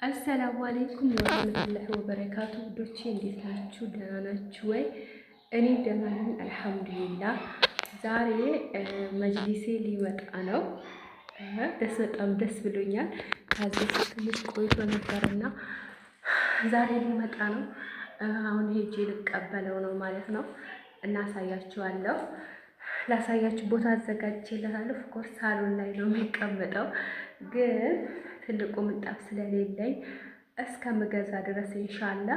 አሰላሙ አለይኩም ወራህመቱላሂ ወበረካቱ። ውዶቼ እንዴት ናችሁ? ደህና ናችሁ ወይ? እኔ ደህና ነኝ አልሐምዱሊላህ። ዛሬ መጅሊሴ ሊመጣ ነው። በጣም ደስ ብሎኛል። ከዚህ ትንሽ ቆይቶ ነበርና ዛሬ ሊመጣ ነው። አሁን ሄጄ ልቀበለው ነው ማለት ነው። እናሳያችኋለሁ። ላሳያችሁ ቦታ አዘጋጅቼለታለሁ። ኦፍኮርስ ሳሎን ላይ ነው የሚቀመጠው፣ ግን ትልቁ ምንጣፍ ስለሌለኝ እስከምገዛ ድረስ ኢንሻአላ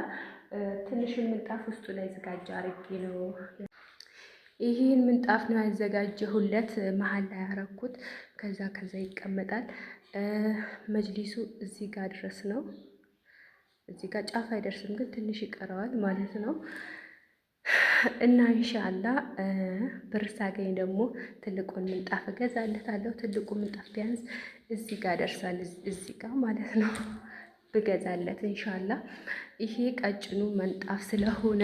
ትንሹን ምንጣፍ ውስጡ ላይ ዝጋጅ አርጌ ነው። ይሄን ምንጣፍ ነው ያዘጋጀሁለት፣ መሀል ላይ ያረኩት። ከዛ ይቀመጣል። መጅሊሱ እዚህ ጋር ድረስ ነው። እዚህ ጋር ጫፍ አይደርስም፣ ግን ትንሽ ይቀረዋል ማለት ነው። እና ኢንሻአላ ብር ሳገኝ ደግሞ ትልቁን ምንጣፍ እገዛለታለሁ። ትልቁ ምንጣፍ ቢያንስ እዚህ ጋር ደርሳል፣ እዚህ ጋር ማለት ነው ብገዛለት ኢንሻአላ። ይሄ ቀጭኑ ምንጣፍ ስለሆነ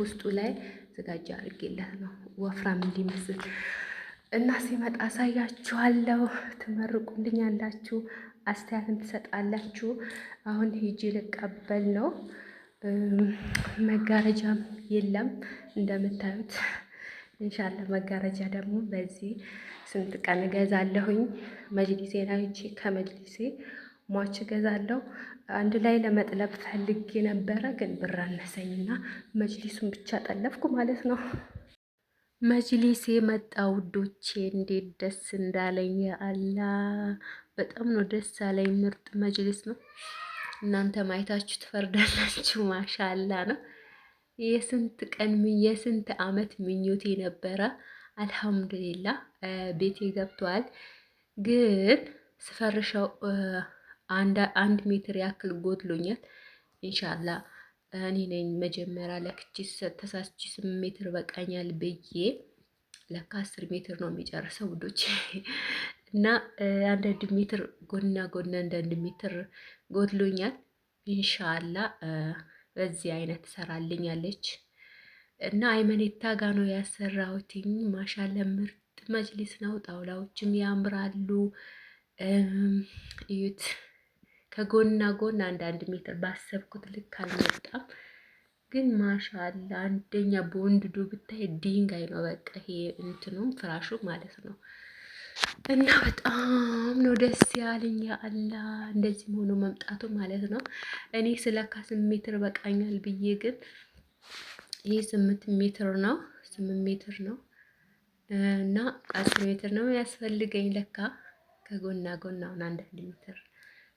ውስጡ ላይ ዝጋጅ አድርጌለት ነው ወፍራም እንዲመስል እና ሲመጣ አሳያችኋለሁ። ትመርቁልኛላችሁ፣ አስተያየትም ትሰጣላችሁ። አሁን ሂጂ ልቀበል ነው። መጋረጃም የለም እንደምታዩት። ኢንሻአላ መጋረጃ ደግሞ በዚህ ስንት ቀን እገዛለሁኝ። መጅሊሴ ላይ እቺ ከመጅሊሴ ሟች እገዛለሁ። አንድ ላይ ለመጥለብ ፈልጌ ነበረ፣ ግን ብር አነሰኝና መጅሊሱን ብቻ ጠለፍኩ ማለት ነው። መጅሊሴ መጣ ውዶቼ፣ እንዴት ደስ እንዳለኝ አላ! በጣም ነው ደስ ያለኝ። ምርጥ መጅሊስ ነው። እናንተ ማየታችሁ ትፈርዳላችሁ። ማሻአላ ነው። የስንት አመት ምኞቴ ነበረ። አልሐምዱሊላህ ቤቴ ገብቷል። ግን ስፈርሻው አንድ ሜትር ያክል ጎድሎኛል። ኢንሻአላ እኔ ነኝ መጀመሪያ ለክቺ ተሳስቺ 8 ሜትር በቃኛል ብዬ ለካ 10 ሜትር ነው የሚጨርሰው ውዶች። እና አንዳንድ ሜትር ጎና አንዳንድ ሜትር ጎድሎኛል። ኢንሻአላ በዚህ አይነት ትሰራልኛለች። እና አይመኔታ ጋ ነው ያሰራሁትኝ። ማሻአላ ምርጥ መጅሊስ ነው። ጣውላዎችም ያምራሉ። እዩት። ከጎና አንዳንድ ሜትር ባሰብኩት ልክ አልመጣም፣ ግን ማሻአላ አንደኛ በወንድዱ ብታይ ድንጋይ ነው በቃ። ይሄ እንትኑም ፍራሹ ማለት ነው። እና በጣም ነው ደስ ያለኝ። ያአላ እንደዚህ ሆኖ መምጣቱ ማለት ነው። እኔ ስለካ 8 ሜትር በቃኛል ብዬ፣ ግን ይሄ 8 ሜትር ነው። 8 ሜትር ነው እና 10 ሜትር ነው ያስፈልገኝ ለካ። ከጎና አሁን አንዳንድ ሜትር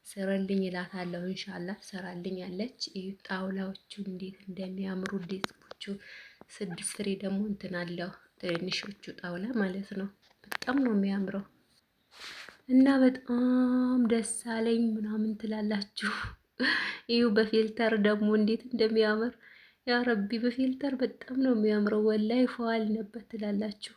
ስራልኝ እላታለሁ። ኢንሻአላ ትሰራልኛለች። ይሄ ጣውላዎቹ እንዴት እንደሚያምሩ ዴስኮቹ 6 ፍሬ ደግሞ እንትን አለው፣ ትንሾቹ ጣውላ ማለት ነው። በጣም ነው የሚያምረው እና በጣም ደስ አለኝ ምናምን ትላላችሁ። ይሄ በፊልተር ደግሞ እንዴት እንደሚያምር ያ ረቢ! በፊልተር በጣም ነው የሚያምረው። ወላይ ፏል ነበር ትላላችሁ።